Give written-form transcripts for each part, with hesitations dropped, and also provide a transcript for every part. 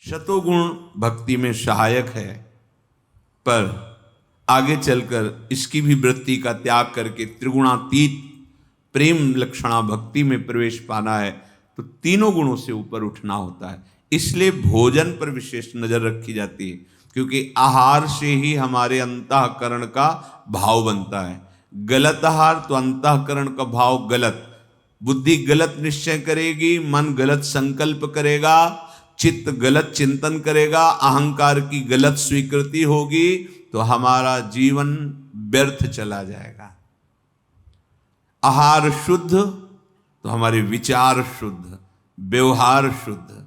शतोगुण भक्ति में सहायक है, पर आगे चलकर इसकी भी वृत्ति का त्याग करके त्रिगुणातीत प्रेम लक्षणा भक्ति में प्रवेश पाना है तो तीनों गुणों से ऊपर उठना होता है। इसलिए भोजन पर विशेष नजर रखी जाती है, क्योंकि आहार से ही हमारे अंतःकरण का भाव बनता है। गलत आहार तो अंतःकरण का भाव गलत, बुद्धि गलत निश्चय करेगी, मन गलत संकल्प करेगा, चित्त गलत चिंतन करेगा, अहंकार की गलत स्वीकृति होगी तो हमारा जीवन व्यर्थ चला जाएगा। आहार शुद्ध तो हमारे विचार शुद्ध, व्यवहार शुद्ध।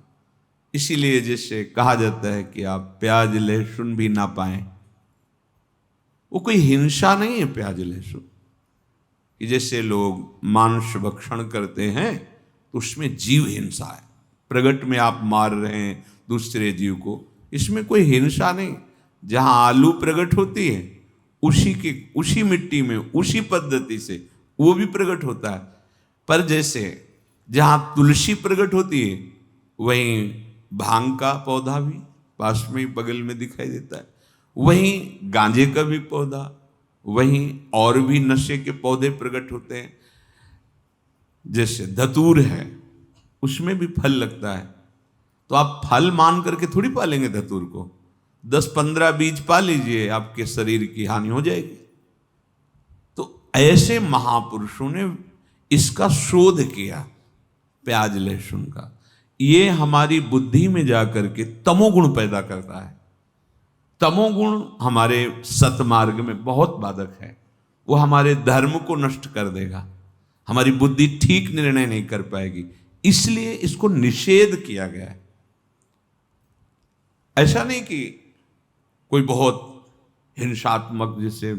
इसीलिए जैसे कहा जाता है कि आप प्याज लहसुन भी ना पाएं, वो कोई हिंसा नहीं है। प्याज लहसुन कि जैसे लोग मांस भक्षण करते हैं तो उसमें जीव हिंसा है, प्रगट में आप मार रहे हैं दूसरे जीव को, इसमें कोई हिंसा नहीं। जहां आलू प्रगट होती है उसी मिट्टी में उसी पद्धति से वो भी प्रकट होता है। पर जैसे जहां तुलसी प्रकट होती है वहीं भांग का पौधा भी पास में बगल में दिखाई देता है, वहीं गांजे का भी पौधा, वहीं और भी नशे के पौधे प्रकट होते हैं। जैसे धतूर है उसमें भी फल लगता है, तो आप फल मान करके थोड़ी पालेंगे धतूर को, 10-15 बीज पा लीजिए, आपके शरीर की हानि हो जाएगी। तो ऐसे महापुरुषों ने इसका शोध किया प्याज लहसुन का। ये हमारी बुद्धि में जाकर के तमोगुण पैदा करता है। तमोगुण हमारे सतमार्ग में बहुत बाधक है, वो हमारे धर्म को नष्ट कर देगा, हमारी बुद्धि ठीक निर्णय नहीं कर पाएगी, इसलिए इसको निषेध किया गया है। ऐसा नहीं कि कोई बहुत हिंसात्मक जिसे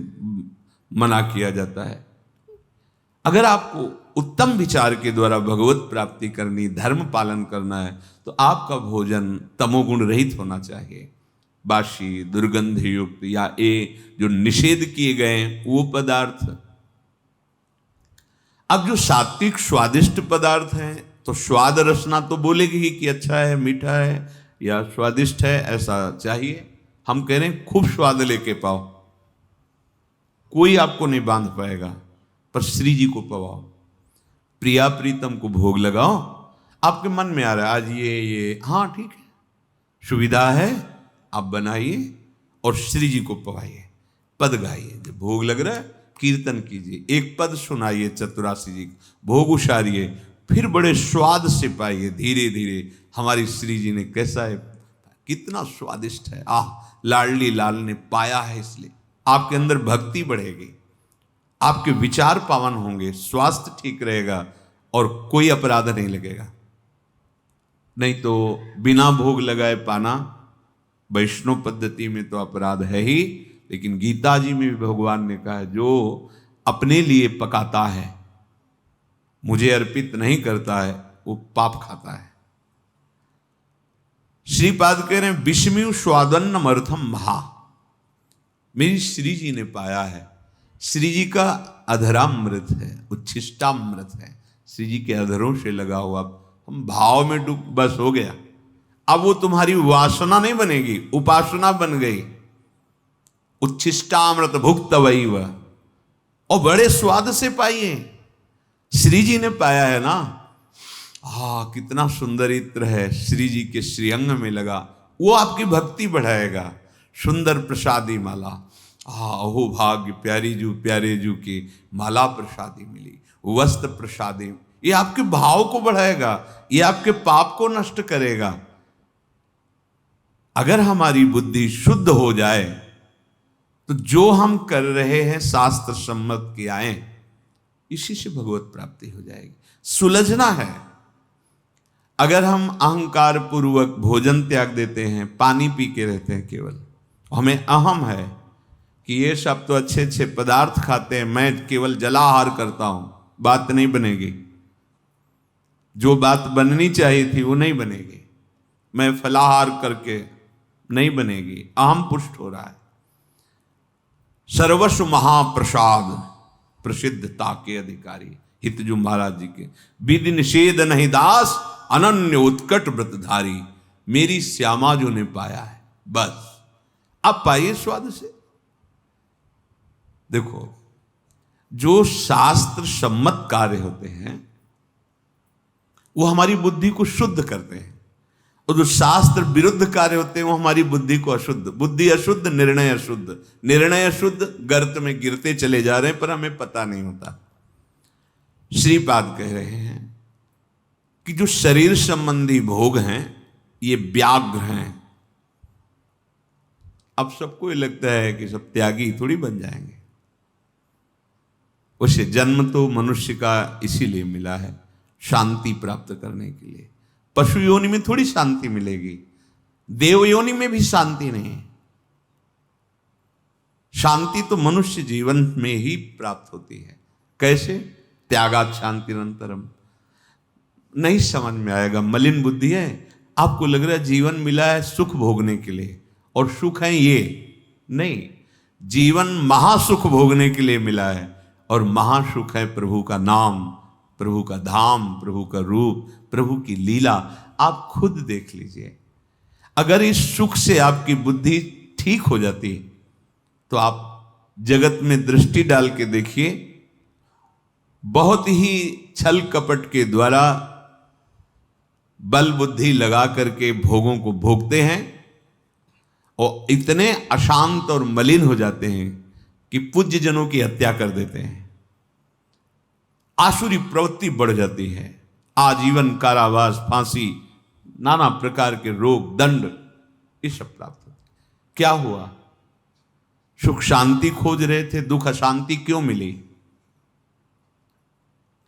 मना किया जाता है। अगर आपको उत्तम विचार के द्वारा भगवत प्राप्ति करनी, धर्म पालन करना है तो आपका भोजन तमोगुण रहित होना चाहिए। बासी दुर्गंध युक्त या ये जो निषेध किए गए वो पदार्थ। अब जो सात्विक स्वादिष्ट पदार्थ हैं तो स्वाद रसना तो बोलेगी ही कि अच्छा है, मीठा है या स्वादिष्ट है, ऐसा चाहिए। हम कह रहे हैं खूब स्वाद लेके पाओ, कोई आपको नहीं बांध पाएगा, पर श्री जी को पवाओ, प्रिया प्रीतम को भोग लगाओ। आपके मन में आ रहा है आज ये हाँ ठीक है, सुविधा है, आप बनाइए और श्री जी को पवाइए, पद गाइए। जब भोग लग रहा है कीर्तन कीजिए, एक पद सुनाइए चतुरासी जी, भोग उछारिए, फिर बड़े स्वाद से पाइए धीरे धीरे हमारी श्री जी ने कैसा है, कितना स्वादिष्ट है, आह लाडली लाल ने पाया है। इसलिए आपके अंदर भक्ति बढ़ेगी, आपके विचार पावन होंगे, स्वास्थ्य ठीक रहेगा और कोई अपराध नहीं लगेगा। नहीं तो बिना भोग लगाए पाना वैष्णव पद्धति में तो अपराध है ही, लेकिन गीता जी में भी भगवान ने कहा है जो अपने लिए पकाता है, मुझे अर्पित नहीं करता है, वो पाप खाता है। श्रीपाद कह रहे हैं विषमयु स्वादन्नम अर्थम महा। मेरी श्री जी ने पाया है, श्री जी का अधरामृत है, उच्छिष्टामृत है, श्री जी के अधरों से लगा हुआ, हम भाव में डूब बस हो गया। अब वो तुम्हारी वासना नहीं बनेगी, उपासना बन गई। उच्छिष्टामृत भुक्त वही वह, और बड़े स्वाद से पाइए। श्री जी ने पाया है ना, कितना सुंदर इत्र है, श्री जी के श्रीअंग में लगा, वो आपकी भक्ति बढ़ाएगा। सुंदर प्रसादी माला, अहो भाग्य प्यारे जू की माला प्रसादी मिली, वस्त्र प्रसादी, ये आपके भाव को बढ़ाएगा, ये आपके पाप को नष्ट करेगा। अगर हमारी बुद्धि शुद्ध हो जाए तो जो हम कर रहे हैं शास्त्र सम्मत क्रियाएं, इसी से भगवत प्राप्ति हो जाएगी। सुलझना है। अगर हम अहंकार पूर्वक भोजन त्याग देते हैं, पानी पी के रहते हैं केवल, हमें अहम है कि ये सब तो अच्छे अच्छे पदार्थ खाते हैं, मैं केवल जलाहार करता हूं, बात नहीं बनेगी। जो बात बननी चाहिए थी वो नहीं बनेगी, मैं फलाहार करके नहीं बनेगी, अहम पुष्ट हो रहा है। सर्वस्व महाप्रसाद प्रसिद्धता के अधिकारी हितजू महाराज जी के, विधि निषेध नहीं दास अनन्य उत्कट व्रतधारी। मेरी श्यामा जो ने पाया है, बस अब पाइए स्वाद से। देखो, जो शास्त्र सम्मत कार्य होते हैं वो हमारी बुद्धि को शुद्ध करते हैं, और जो शास्त्र विरुद्ध कार्य होते हैं वो हमारी बुद्धि को अशुद्ध, बुद्धि अशुद्ध, निर्णय अशुद्ध, निर्णय अशुद्ध, गर्त में गिरते चले जा रहे हैं पर हमें पता नहीं होता। श्रीपाद कह रहे हैं कि जो शरीर संबंधी भोग हैं ये व्याघ्र हैं। अब सबको ये लगता है कि सब त्यागी थोड़ी बन जाएंगे। उसे जन्म तो मनुष्य का इसीलिए मिला है, शांति प्राप्त करने के लिए। पशु योनि में थोड़ी शांति मिलेगी, देव योनि में भी शांति नहीं है। शांति तो मनुष्य जीवन में ही प्राप्त होती है। कैसे? त्यागात शांतिरंतरम। नहीं समझ में आएगा, मलिन बुद्धि है। आपको लग रहा है जीवन मिला है सुख भोगने के लिए, और सुख है ये नहीं, जीवन महासुख भोगने के लिए मिला है, और महासुख है प्रभु का नाम, प्रभु का धाम, प्रभु का रूप, प्रभु की लीला। आप खुद देख लीजिए, अगर इस सुख से आपकी बुद्धि ठीक हो जाती तो आप जगत में दृष्टि डाल के देखिए, बहुत ही छल कपट के द्वारा बल बुद्धि लगा करके भोगों को भोगते हैं और इतने अशांत और मलिन हो जाते हैं कि पूज्य जनों की हत्या कर देते हैं। आसुरी प्रवृत्ति बढ़ जाती है, आजीवन कारावास, फांसी, नाना प्रकार के रोग, दंड, ये सब प्राप्त होते। क्या हुआ? सुख शांति खोज रहे थे, दुख अशांति क्यों मिली?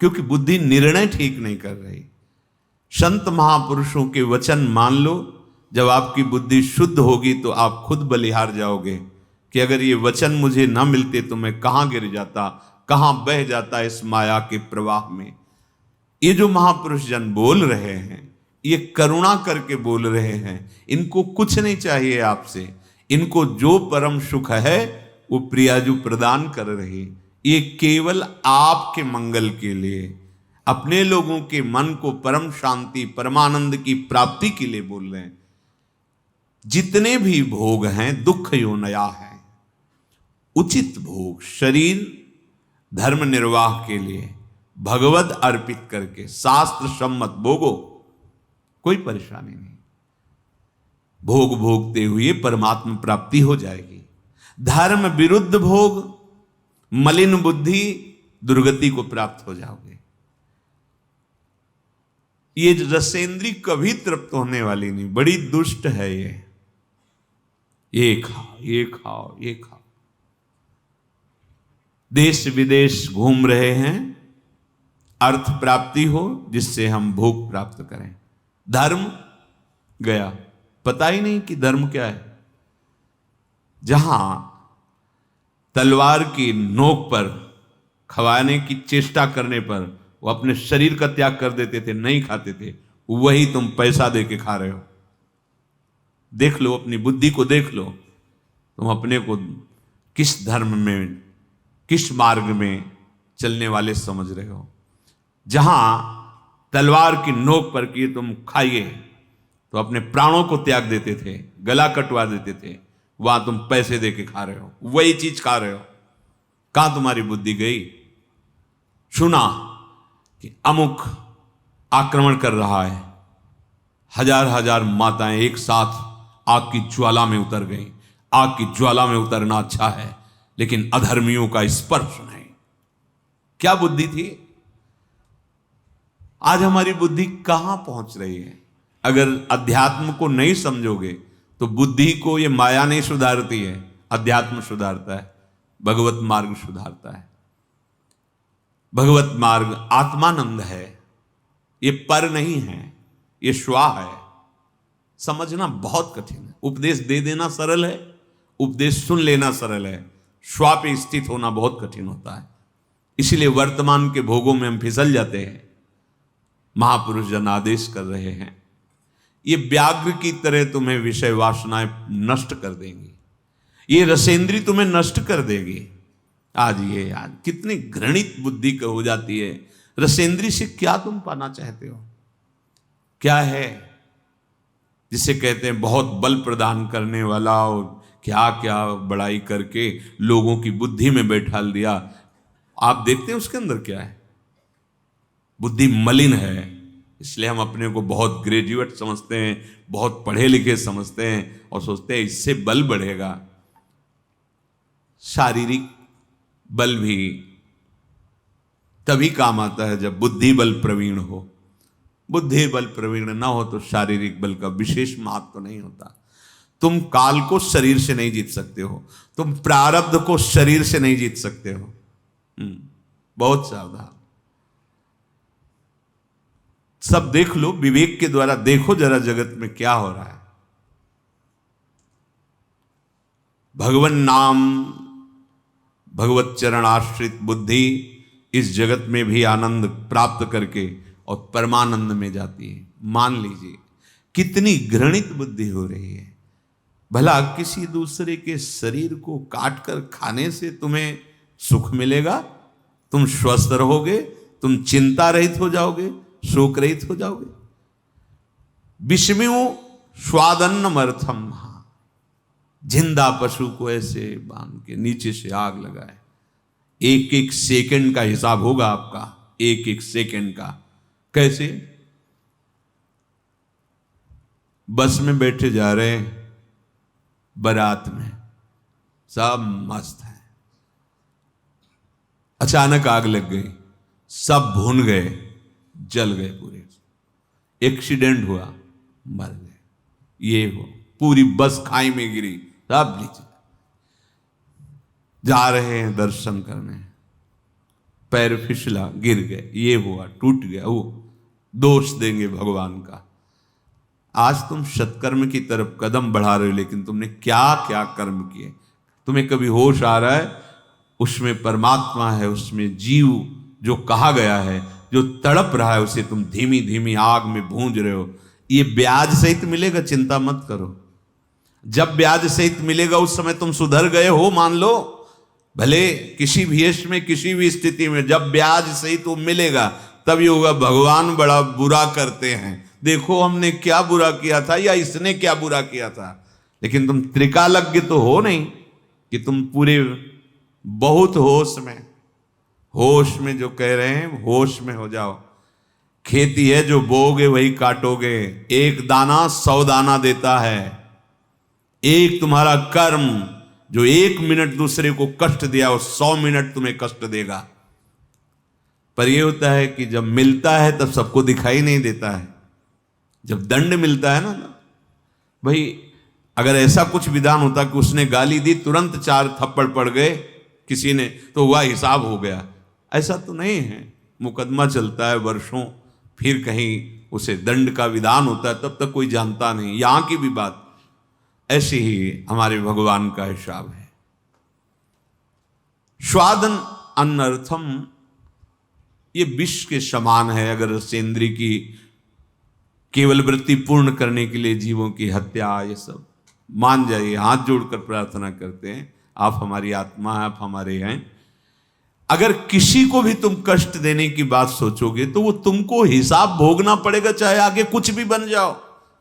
क्योंकि बुद्धि निर्णय ठीक नहीं कर रही। संत महापुरुषों के वचन मान लो, जब आपकी बुद्धि शुद्ध होगी तो आप खुद बलिहार जाओगे कि अगर ये वचन मुझे ना मिलते तो मैं कहां गिर जाता, कहां बह जाता इस माया के प्रवाह में। ये जो महापुरुष जन बोल रहे हैं, ये करुणा करके बोल रहे हैं। इनको कुछ नहीं चाहिए आपसे, इनको जो परम सुख है वो प्रियाजू प्रदान कर रही। ये केवल आपके मंगल के लिए, अपने लोगों के मन को परम शांति, परमानंद की प्राप्ति के लिए बोल रहे हैं। जितने भी भोग हैं दुख योनया है। उचित भोग शरीर धर्म निर्वाह के लिए भगवत अर्पित करके शास्त्र सम्मत भोगो, कोई परेशानी नहीं। भोग भोगते हुए परमात्मा प्राप्ति हो जाएगी। धर्म विरुद्ध भोग, मलिन बुद्धि, दुर्गति को प्राप्त हो जाओगे। ये रसेंद्री कभी तृप्त होने वाली नहीं, बड़ी दुष्ट है ये खाओ, ये खाओ, ये खाओ। देश विदेश घूम रहे हैं, अर्थ प्राप्ति हो जिससे हम भोग प्राप्त करें। धर्म गया, पता ही नहीं कि धर्म क्या है। जहां तलवार की नोक पर खवाने की चेष्टा करने पर वो अपने शरीर का त्याग कर देते थे, नहीं खाते थे, वही तुम पैसा दे के खा रहे हो। देख लो, अपनी बुद्धि को देख लो, तुम अपने को किस धर्म में, किस मार्ग में चलने वाले समझ रहे हो। जहां तलवार की नोक पर कि तुम खाइए तो अपने प्राणों को त्याग देते थे, गला कटवा देते थे, वहां तुम पैसे दे के खा रहे हो, वही चीज खा रहे हो। कहां तुम्हारी बुद्धि गई? सुना कि अमुक आक्रमण कर रहा है, हजार हजार माताएं एक साथ आग की ज्वाला में उतर गई। आग की ज्वाला में उतरना अच्छा है, लेकिन अधर्मियों का स्पर्श नहीं। क्या बुद्धि थी? आज हमारी बुद्धि कहां पहुंच रही है? अगर अध्यात्म को नहीं समझोगे तो बुद्धि को ये माया नहीं सुधारती है, अध्यात्म सुधारता है, भगवत मार्ग सुधारता है। भगवत मार्ग आत्मानंद है, ये पर नहीं है, ये स्वा है। समझना बहुत कठिन है। उपदेश दे देना सरल है, उपदेश सुन लेना सरल है, स्वा पे स्थित होना बहुत कठिन होता है। इसीलिए वर्तमान के भोगों में हम फिसल जाते हैं। महापुरुष जन आदेश कर रहे हैं, ये व्याघ्र की तरह तुम्हें विषय वासनाएं नष्ट कर देंगी, ये रसेंद्री तुम्हें नष्ट कर देगी। आज कितनी घृणित बुद्धि का हो जाती है। रसेंद्री से क्या तुम पाना चाहते हो? क्या है? जिसे कहते हैं बहुत बल प्रदान करने वाला, और क्या क्या बड़ाई करके लोगों की बुद्धि में बैठा दिया। आप देखते हैं उसके अंदर क्या है, बुद्धि मलिन है। इसलिए हम अपने को बहुत ग्रेजुएट समझते हैं, बहुत पढ़े लिखे समझते हैं और सोचते हैं इससे बल बढ़ेगा। शारीरिक बल भी तभी काम आता है जब बुद्धि बल प्रवीण हो। बुद्धि बल प्रवीण ना हो तो शारीरिक बल का विशेष महत्व तो नहीं होता। तुम काल को शरीर से नहीं जीत सकते हो, तुम प्रारब्ध को शरीर से नहीं जीत सकते हो। बहुत सावधान। सब देख लो, विवेक के द्वारा देखो जरा जगत में क्या हो रहा है। भगवान नाम, भगवत चरण आश्रित बुद्धि इस जगत में भी आनंद प्राप्त करके और परमानंद में जाती है। मान लीजिए कितनी घृणित बुद्धि हो रही है। भला किसी दूसरे के शरीर को काट कर खाने से तुम्हें सुख मिलेगा? तुम स्वस्थ रहोगे, तुम चिंता रहित हो जाओगे, शोक रहित हो जाओगे। विषमियो स्वादन्नमर्थम, जिंदा पशु को ऐसे बांध के नीचे से आग लगाए। एक एक सेकंड का हिसाब होगा आपका, एक एक सेकंड का। कैसे? बस में बैठे जा रहे हैं, बारात में सब मस्त है, अचानक आग लग गई, सब भून गए, जल गए पूरे। एक्सीडेंट हुआ, मर गए। ये हो, पूरी बस खाई में गिरी, सब नीचे। जा रहे हैं दर्शन करने, पैर फिसला, गिर गए, ये हुआ, टूट गया। वो दोष देंगे भगवान का। आज तुम सत्कर्म की तरफ कदम बढ़ा रहे हो, लेकिन तुमने क्या क्या कर्म किए। तुम्हें कभी होश आ रहा है उसमें परमात्मा है, उसमें जीव जो कहा गया है, जो तड़प रहा है, उसे तुम धीमी धीमी आग में भूंज रहे हो। ये ब्याज सहित मिलेगा, चिंता मत करो। जब ब्याज सहित मिलेगा उस समय तुम सुधर गए हो, मान लो। भले किसी भी यश में, किसी भी स्थिति में जब ब्याज सहित वो मिलेगा तब ये होगा भगवान बड़ा बुरा करते हैं, देखो हमने क्या बुरा किया था या इसने क्या बुरा किया था। लेकिन तुम त्रिकालज्ञ तो हो नहीं कि तुम पूरे बहुत होश में जो कह रहे हैं, होश में हो जाओ। खेती है, जो बोओगे वही काटोगे। एक दाना 100 दाना देता है। एक तुम्हारा कर्म जो 1 मिनट दूसरे को कष्ट दिया, वो 100 मिनट तुम्हें कष्ट देगा। पर यह होता है कि जब मिलता है तब सबको दिखाई नहीं देता है। जब दंड मिलता है ना भाई, अगर ऐसा कुछ विधान होता कि उसने गाली दी, तुरंत 4 थप्पड़ पड़ गए किसी ने, तो हुआ, हिसाब हो गया। ऐसा तो नहीं है। मुकदमा चलता है वर्षों, फिर कहीं उसे दंड का विधान होता है, तब तक कोई जानता नहीं। यहां की भी बात ऐसे ही हमारे भगवान का हिसाब है। स्वादन अनर्थम, ये विष के समान है। अगर सेंद्री की केवल वृत्ति पूर्ण करने के लिए जीवों की हत्या, ये सब मान जाइए, हाथ जोड़कर प्रार्थना करते हैं, आप हमारी आत्मा है, आप हमारे हैं। अगर किसी को भी तुम कष्ट देने की बात सोचोगे तो वो तुमको हिसाब भोगना पड़ेगा, चाहे आगे कुछ भी बन जाओ।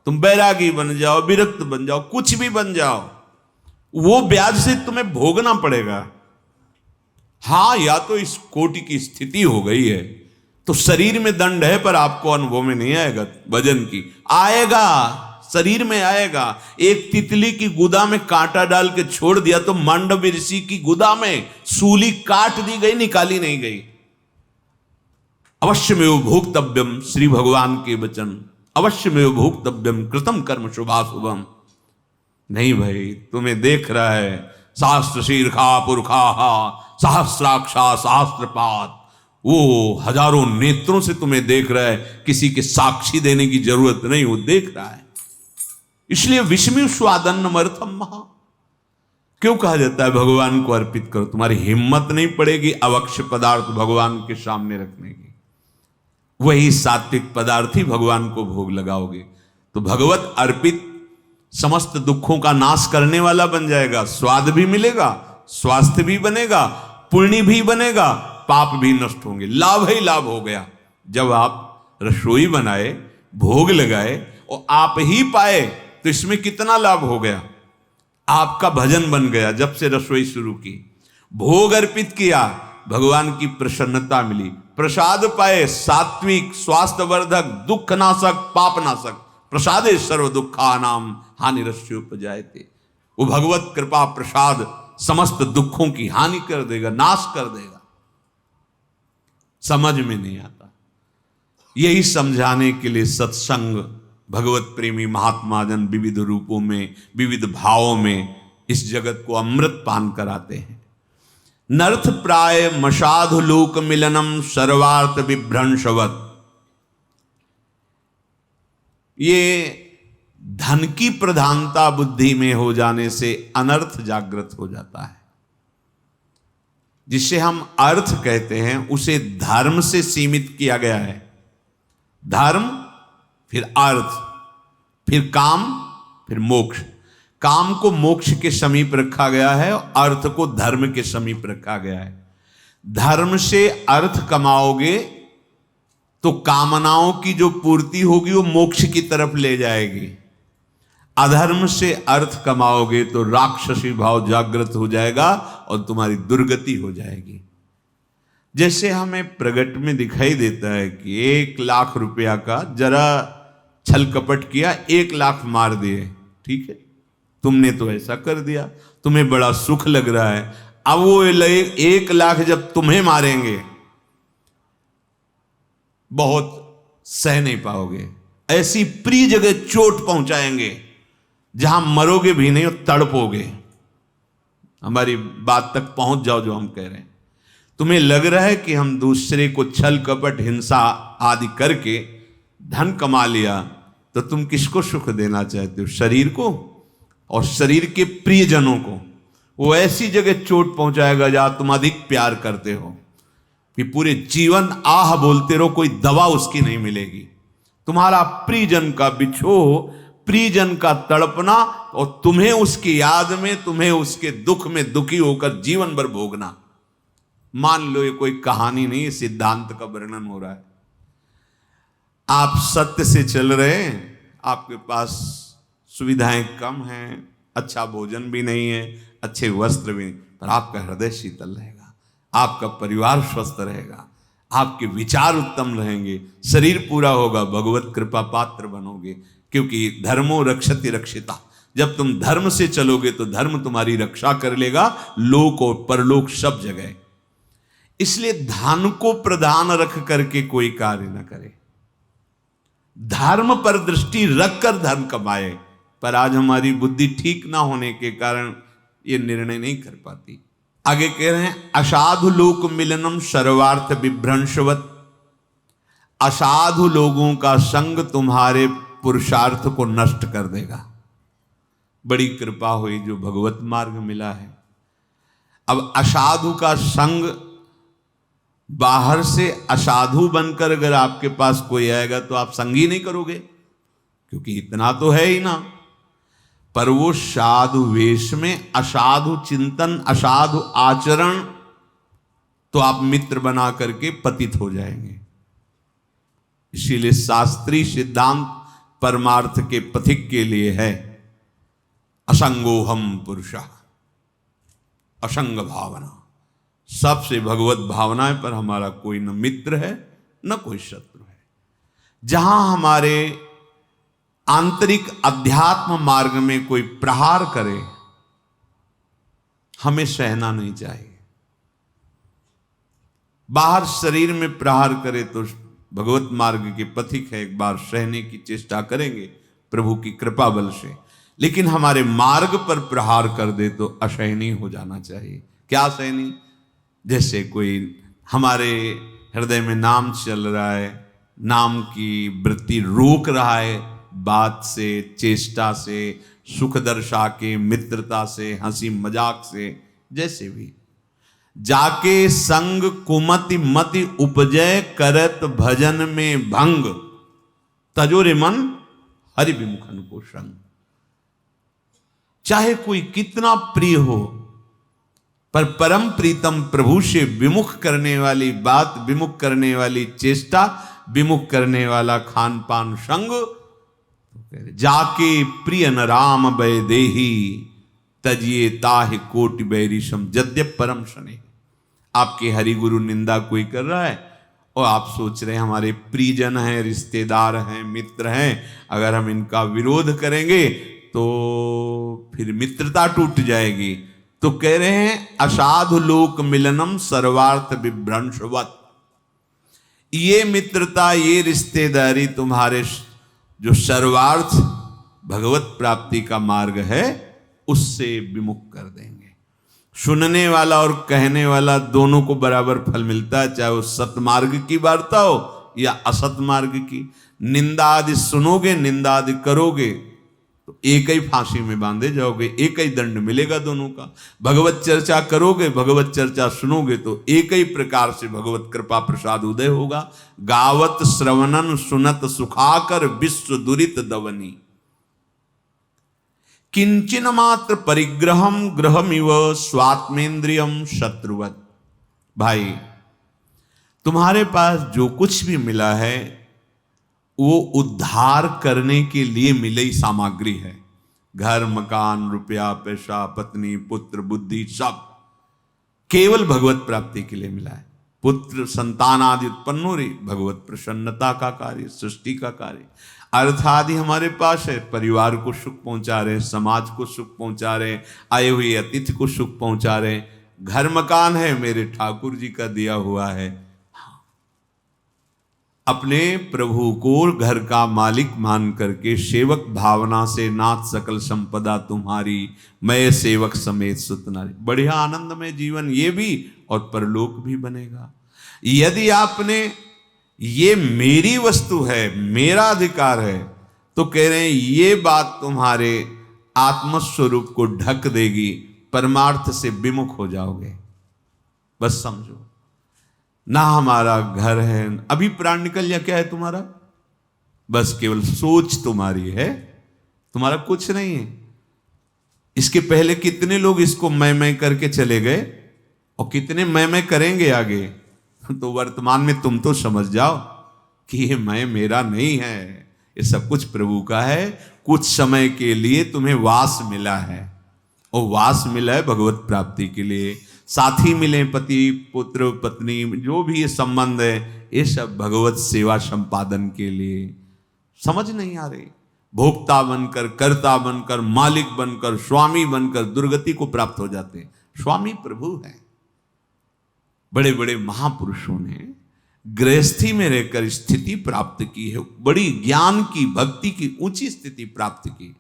तुम बैरागी बन जाओ, विरक्त बन जाओ, कुछ भी बन जाओ, वो ब्याज से तुम्हें भोगना पड़ेगा। हां, या तो इस कोटि की स्थिति हो गई है तो शरीर में दंड है, पर आपको अनुभव में नहीं आएगा। वजन की आएगा, शरीर में आएगा। एक तितली की गुदा में कांटा डाल के छोड़ दिया तो मांडव्य ऋषि की गुदा में सूली काट दी गई, निकाली नहीं गई। अवश्य में भोक्तव्यम, श्री भगवान के वचन, अवश्य में भोक्तव्यम कृतम कर्म शुभाशुभम। नहीं भाई, तुम्हें देख रहा है शास्त्र शीर्षा पुरखा सहस्राक्षा सहस्त्रपात, वो हजारों नेत्रों से तुम्हें देख रहा है। किसी के साक्षी देने की जरूरत नहीं, वो देख रहा है। इसलिए विषमी स्वादन्नमर्थम महा क्यों कहा जाता है भगवान को अर्पित करो। तुम्हारी हिम्मत नहीं पड़ेगी अवक्ष पदार्थ भगवान के सामने रखने की, वही सात्विक पदार्थ ही भगवान को भोग लगाओगे तो भगवत अर्पित समस्त दुखों का नाश करने वाला बन जाएगा। स्वाद भी मिलेगा, स्वास्थ्य भी बनेगा, पुण्य भी बनेगा, पाप भी नष्ट होंगे। लाभ ही लाभ हो गया। जब आप रसोई बनाए, भोग लगाए और आप ही पाए तो इसमें कितना लाभ हो गया। आपका भजन बन गया जब से रसोई शुरू की, भोग अर्पित किया, भगवान की प्रसन्नता मिली, प्रसाद पाए, सात्विक, स्वास्थ्यवर्धक, दुख नाशक, पाप नाशक, प्रसादे सर्व दुखानाम हानिरस्योपजायते। वो भगवत कृपा प्रसाद समस्त दुखों की हानि कर देगा, नाश कर देगा। समझ में नहीं आता। यही समझाने के लिए सत्संग, भगवत प्रेमी महात्मा जन विविध रूपों में, विविध भावों में इस जगत को अमृत पान कराते हैं। नर्थ प्राय मशाधु लोक मिलनम सर्वार्थ विभ्रंशवत। ये धन की प्रधानता बुद्धि में हो जाने से अनर्थ जागृत हो जाता है। जिसे हम अर्थ कहते हैं उसे धर्म से सीमित किया गया है। धर्म, फिर अर्थ, फिर काम, फिर मोक्ष। काम को मोक्ष के समीप रखा गया है, अर्थ को धर्म के समीप रखा गया है। धर्म से अर्थ कमाओगे तो कामनाओं की जो पूर्ति होगी वो मोक्ष की तरफ ले जाएगी। अधर्म से अर्थ कमाओगे तो राक्षसी भाव जागृत हो जाएगा और तुम्हारी दुर्गति हो जाएगी। जैसे हमें प्रगट में दिखाई देता है कि 1 लाख रुपया का जरा छल कपट किया, 1 लाख मार दिए, ठीक है, तुमने तो ऐसा कर दिया, तुम्हें बड़ा सुख लग रहा है। अब वो 1 लाख जब तुम्हें मारेंगे बहुत सह नहीं पाओगे। ऐसी प्रिय जगह चोट पहुंचाएंगे जहां मरोगे भी नहीं और तड़पोगे। हमारी बात तक पहुंच जाओ जो हम कह रहे हैं। तुम्हें लग रहा है कि हम दूसरे को छल कपट हिंसा आदि करके धन कमा लिया, तो तुम किसको सुख देना चाहते हो? शरीर को और शरीर के प्रियजनों को। वो ऐसी जगह चोट पहुंचाएगा जहां तुम अधिक प्यार करते हो कि पूरे जीवन आह बोलते रहो, कोई दवा उसकी नहीं मिलेगी। तुम्हारा प्रियजन का बिछोह, प्रियजन का तड़पना और तुम्हें उसकी याद में, तुम्हें उसके दुख में दुखी होकर जीवन भर भोगना। मान लो ये कोई कहानी नहीं, ये सिद्धांत का वर्णन हो रहा है। आप सत्य से चल रहे हैं, आपके पास सुविधाएं कम हैं, अच्छा भोजन भी नहीं है, अच्छे वस्त्र भी नहीं, पर आपका हृदय शीतल रहेगा, आपका परिवार स्वस्थ रहेगा, आपके विचार उत्तम रहेंगे, शरीर पूरा होगा, भगवत कृपा पात्र बनोगे। क्योंकि धर्मो रक्षति रक्षिता। जब तुम धर्म से चलोगे तो धर्म तुम्हारी रक्षा कर लेगा, लोक और परलोक सब जगह। इसलिए धन को प्रधान रख करके कोई कार्य न करे, धर्म पर दृष्टि रखकर धन कमाए। पर आज हमारी बुद्धि ठीक ना होने के कारण ये निर्णय नहीं कर पाती। आगे कह रहे हैं असाधु लोक मिलनम सर्वार्थ विभ्रंशवत। असाधु लोगों का संग तुम्हारे पुरुषार्थ को नष्ट कर देगा। बड़ी कृपा हुई जो भगवत मार्ग मिला है। अब असाधु का संग, बाहर से असाधु बनकर अगर आपके पास कोई आएगा तो आप संग ही नहीं करोगे, क्योंकि इतना तो है ही ना। पर वो साधु वेश में असाधु चिंतन, असाधु आचरण, तो आप मित्र बना करके पतित हो जाएंगे। इसीलिए शास्त्रीय सिद्धांत परमार्थ के पथिक के लिए है असंगोहम पुरुषः, असंग भावना। सबसे भगवत भावना है, पर हमारा कोई न मित्र है न कोई शत्रु है। जहां हमारे आंतरिक अध्यात्म मार्ग में कोई प्रहार करे, हमें सहना नहीं चाहिए। बाहर शरीर में प्रहार करे तो भगवत मार्ग के पथिक है, एक बार सहने की चेष्टा करेंगे प्रभु की कृपा बल से। लेकिन हमारे मार्ग पर प्रहार कर दे तो असहनीय हो जाना चाहिए। क्या सहनीय? जैसे कोई हमारे हृदय में नाम चल रहा है, नाम की वृत्ति रोक रहा है, बात से, चेष्टा से, सुख दर्शा के, मित्रता से, हंसी मजाक से, जैसे भी जाके संग कुमति मति उपजय करत भजन में भंग, तजोरे मन हरि विमुखन को संग। चाहे कोई कितना प्रिय हो, पर परम प्रीतम प्रभु से विमुख करने वाली बात, विमुख करने वाली चेष्टा, विमुख करने वाला खान पान संग जाके प्रिय न राम वै देही तजिए ताहि कोटि बैरिशम जद्यप परम शनि। आपके हरिगुरु निंदा कोई कर रहा है और आप सोच रहे हैं हमारे प्रियजन हैं, रिश्तेदार हैं, मित्र हैं, अगर हम इनका विरोध करेंगे तो फिर मित्रता टूट जाएगी। तो कह रहे हैं असाधु लोक मिलनम सर्वार्थ विभ्रंशवत। ये मित्रता, ये रिश्तेदारी तुम्हारे जो सर्वार्थ भगवत प्राप्ति का मार्ग है उससे विमुख कर देंगे। सुनने वाला और कहने वाला दोनों को बराबर फल मिलता है, चाहे वो सतमार्ग की वार्ता हो या असत मार्ग की। निंदा आदि सुनोगे, निंदा आदि करोगे तो एक ही फांसी में बांधे जाओगे, एक ही दंड मिलेगा दोनों का। भगवत चर्चा करोगे, भगवत चर्चा सुनोगे तो एक ही प्रकार से भगवत कृपा प्रसाद उदय होगा। गावत श्रवणन सुनत सुखाकर विश्व दुरित दवनी किंचिन मात्र परिग्रहम ग्रहमिव स्वात्मेंद्रियम शत्रुवत। भाई तुम्हारे पास जो कुछ भी मिला है वो उद्धार करने के लिए मिली सामग्री है। घर, मकान, रुपया, पैसा, पत्नी, पुत्र, बुद्धि, सब केवल भगवत प्राप्ति के लिए मिला है। पुत्र संतान आदि उत्पन्न हो रही, भगवत प्रसन्नता का कार्य, सृष्टि का कार्य। अर्थ आदि हमारे पास है, परिवार को सुख पहुंचा रहे, समाज को सुख पहुंचा रहे, आए हुए अतिथि को सुख पहुंचा रहे। घर मकान है, मेरे ठाकुर जी का दिया हुआ है। अपने प्रभु को घर का मालिक मान करके सेवक भावना से नाथ सकल संपदा तुम्हारी, मैं सेवक समेत सुतनारी। बढ़िया आनंदमय जीवन ये भी और परलोक भी बनेगा। यदि आपने ये मेरी वस्तु है, मेरा अधिकार है, तो कह रहे हैं ये बात तुम्हारे आत्मस्वरूप को ढक देगी, परमार्थ से विमुख हो जाओगे। बस समझो ना, हमारा घर है, अभी प्राण निकल जा, क्या है तुम्हारा? बस केवल सोच तुम्हारी है, तुम्हारा कुछ नहीं है। इसके पहले कितने लोग इसको मैं करके चले गए और कितने मैं करेंगे आगे। तो वर्तमान में तुम तो समझ जाओ कि ये मैं मेरा नहीं है, ये सब कुछ प्रभु का है। कुछ समय के लिए तुम्हें वास मिला है, और वास मिला है भगवत प्राप्ति के लिए। साथी मिले, पति पुत्र पत्नी, जो भी ये संबंध है, ये सब भगवत सेवा संपादन के लिए। समझ नहीं आ रही, भोक्ता बनकर, कर्ता बनकर, मालिक बनकर, स्वामी बनकर दुर्गति को प्राप्त हो जाते हैं। स्वामी प्रभु है। बड़े बड़े महापुरुषों ने गृहस्थी में रहकर स्थिति प्राप्त की है, बड़ी ज्ञान की, भक्ति की ऊंची स्थिति प्राप्त की।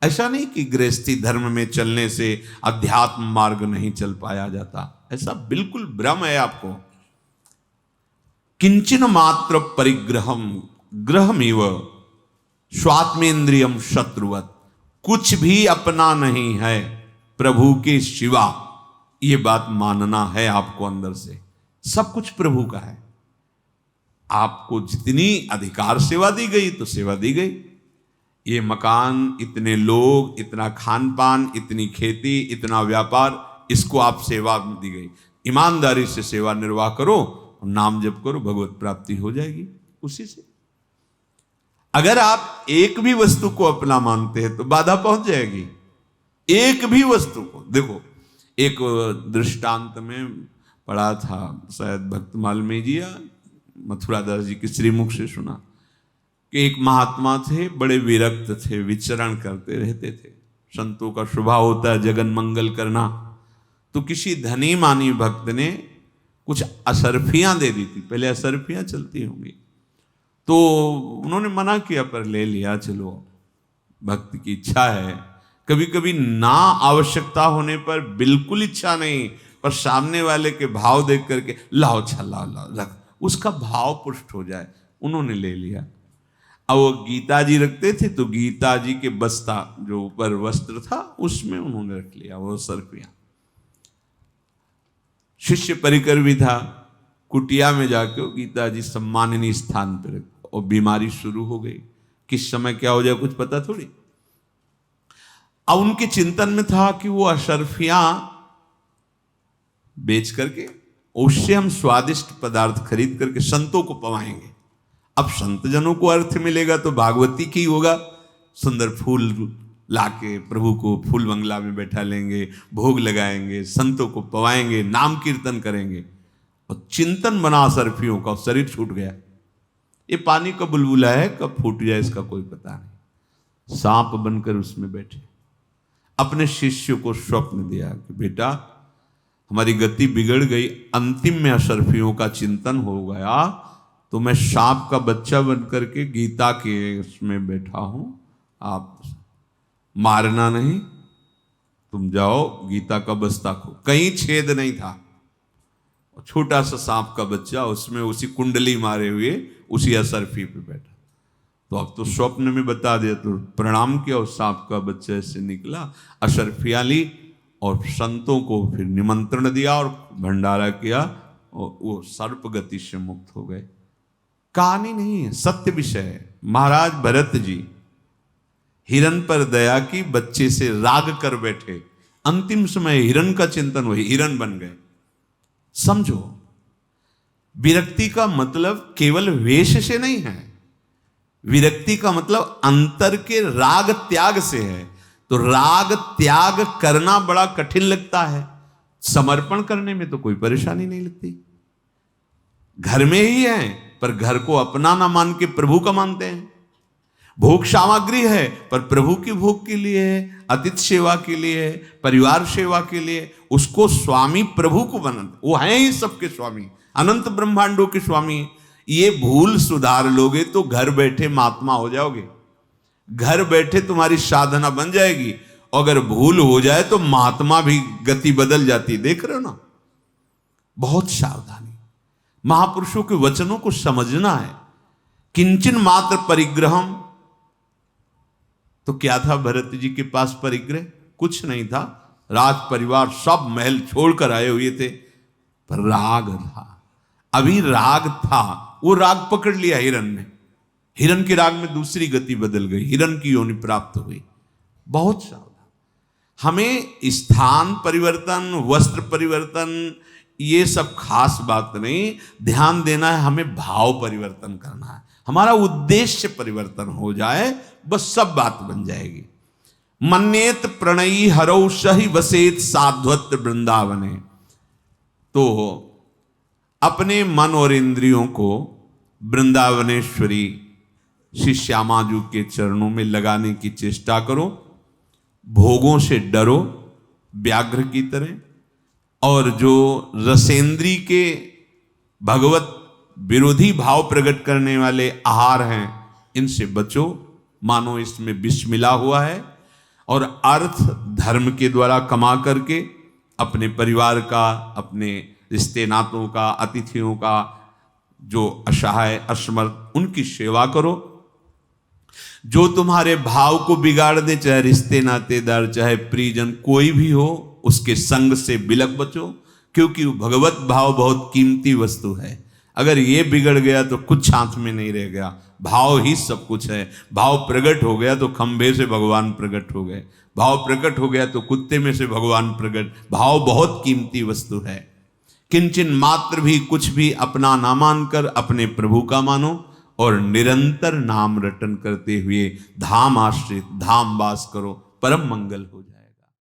ऐसा नहीं कि गृहस्थी धर्म में चलने से अध्यात्म मार्ग नहीं चल पाया जाता, ऐसा बिल्कुल भ्रम है आपको। किंचन मात्र परिग्रहम ग्रहमिव स्वात्मेंद्रियम शत्रुवत। कुछ भी अपना नहीं है प्रभु के सिवा, ये बात मानना है आपको अंदर से। सब कुछ प्रभु का है। आपको जितनी अधिकार सेवा दी गई तो सेवा दी गई। ये मकान, इतने लोग, इतना खान पान, इतनी खेती, इतना व्यापार, इसको आप सेवा दी गई। ईमानदारी से सेवा निर्वाह करो, नाम जप करो, भगवत प्राप्ति हो जाएगी उसी से। अगर आप एक भी वस्तु को अपना मानते हैं तो बाधा पहुंच जाएगी। एक भी वस्तु को देखो, एक दृष्टांत में पढ़ा था, शायद भक्तमाल में जी या मथुरादास जी के श्रीमुख से सुना कि एक महात्मा थे, बड़े विरक्त थे, विचरण करते रहते थे। संतों का स्वभाव होता है जगन मंगल करना। तो किसी धनी मानी भक्त ने कुछ असरफियां दे दी थी, पहले असरफियां चलती होंगी, तो उन्होंने मना किया पर ले लिया। चलो, भक्त की इच्छा है। कभी कभी ना आवश्यकता होने पर बिल्कुल इच्छा नहीं, पर सामने वाले के भाव देख करके लाओ, अच्छा लाओ लाओ रख, उसका भाव पुष्ट हो जाए। उन्होंने ले लिया। अब वो गीता जी रखते थे, तो गीता जी के बस्ता जो ऊपर वस्त्र था उसमें उन्होंने रख लिया वो सरपिया। शिष्य परिकर भी था, कुटिया में जाके वो गीता जी सम्माननीय स्थान पर रख, और बीमारी शुरू हो गई। किस समय क्या हो जाए कुछ पता थोड़ी। अब उनके चिंतन में था कि वो अशरफियां बेच करके उससे हम स्वादिष्ट पदार्थ खरीद करके संतों को पवाएंगे। अब संत जनों को अर्थ मिलेगा तो भागवती की होगा, सुंदर फूल लाके प्रभु को फूल बंगला में बैठा लेंगे, भोग लगाएंगे, संतों को पवाएंगे, नाम कीर्तन करेंगे, और चिंतन बना सर्फियों का, शरीर छूट गया। ये पानी का बुलबुला है, कब फूट जाए इसका कोई पता नहीं। सांप बनकर उसमें बैठे। अपने शिष्य को स्वप्न दिया कि बेटा हमारी गति बिगड़ गई, अंतिम में असरफियों का चिंतन हो गया, तो मैं सांप का बच्चा बनकर के गीता के उसमें बैठा हूं, आप मारना नहीं, तुम जाओ गीता का बस्ता खो। कहीं छेद नहीं था, छोटा सा सांप का बच्चा उसमें उसी कुंडली मारे हुए उसी असरफी पे बैठा। तो अब तो स्वप्न में बता दिया, तो प्रणाम किया, उस सांप का बच्चा ऐसे निकला, असरफियां ली और संतों को फिर निमंत्रण दिया और भंडारा किया, और वो सर्प गति से मुक्त हो गए। कहानी नहीं है, सत्य विषय है। महाराज भरत जी हिरण पर दया की, बच्चे से राग कर बैठे, अंतिम समय हिरण का चिंतन हुई, हिरण बन गए। समझो, विरक्ति का मतलब केवल वेश से नहीं है, विरक्ति का मतलब अंतर के राग त्याग से है। तो राग त्याग करना बड़ा कठिन लगता है, समर्पण करने में तो कोई परेशानी नहीं लगती। घर में ही है पर घर को अपना ना मान के प्रभु का मानते हैं। भोग सामग्री है पर प्रभु की भोग के लिए है, अतिथि सेवा के लिए है, परिवार सेवा के लिए, उसको स्वामी प्रभु को बनाते। वो हैं ही सबके स्वामी, अनंत ब्रह्मांडों के स्वामी। ये भूल सुधार लोगे तो घर बैठे महात्मा हो जाओगे, घर बैठे तुम्हारी साधना बन जाएगी। अगर भूल हो जाए तो महात्मा भी गति बदल जाती, देख रहे हो ना। बहुत सावधानी, महापुरुषों के वचनों को समझना है। किंचन मात्र परिग्रहम, तो क्या था भरत जी के पास परिग्रह? कुछ नहीं था। राज परिवार सब महल छोड़कर आए हुए थे, पर राग था। अभी राग था, वो राग पकड़ लिया हिरण ने, हिरण के राग में दूसरी गति बदल गई, हिरण की योनि प्राप्त हुई। बहुत सावधान। हमें स्थान परिवर्तन, वस्त्र परिवर्तन, ये सब खास बात नहीं, ध्यान देना है हमें भाव परिवर्तन करना है, हमारा उद्देश्य परिवर्तन हो जाए, बस सब बात बन जाएगी। मन्येत प्रणयी हरौ सही वसेत साध्वत्र वृंदावने। तो अपने मन और इंद्रियों को वृंदावनेश्वरी श्री श्यामा जी के चरणों में लगाने की चेष्टा करो। भोगों से डरो व्याघ्र की तरह, और जो रसेंद्री के भगवत विरोधी भाव प्रकट करने वाले आहार हैं, इनसे बचो, मानो इसमें विष मिला हुआ है। और अर्थ धर्म के द्वारा कमा करके अपने परिवार का, अपने रिश्ते नातों का, अतिथियों का, जो असहाय असमर्थ, उनकी सेवा करो। जो तुम्हारे भाव को बिगाड़ दे, चाहे रिश्ते नातेदार, चाहे प्रियजन, कोई भी हो, उसके संग से बिलक बचो, क्योंकि भगवत भाव बहुत कीमती वस्तु है। अगर ये बिगड़ गया तो कुछ हाथ में नहीं रह गया। भाव ही सब कुछ है। भाव प्रकट हो गया तो खंभे से भगवान प्रकट हो गए, भाव प्रकट हो गया तो कुत्ते में से भगवान प्रकट। भाव बहुत कीमती वस्तु है। किंचन मात्र भी कुछ भी अपना ना मानकर अपने प्रभु का मानो, और निरंतर नाम रटन करते हुए धाम आश्रित धाम वास करो, परम मंगल हो जाए।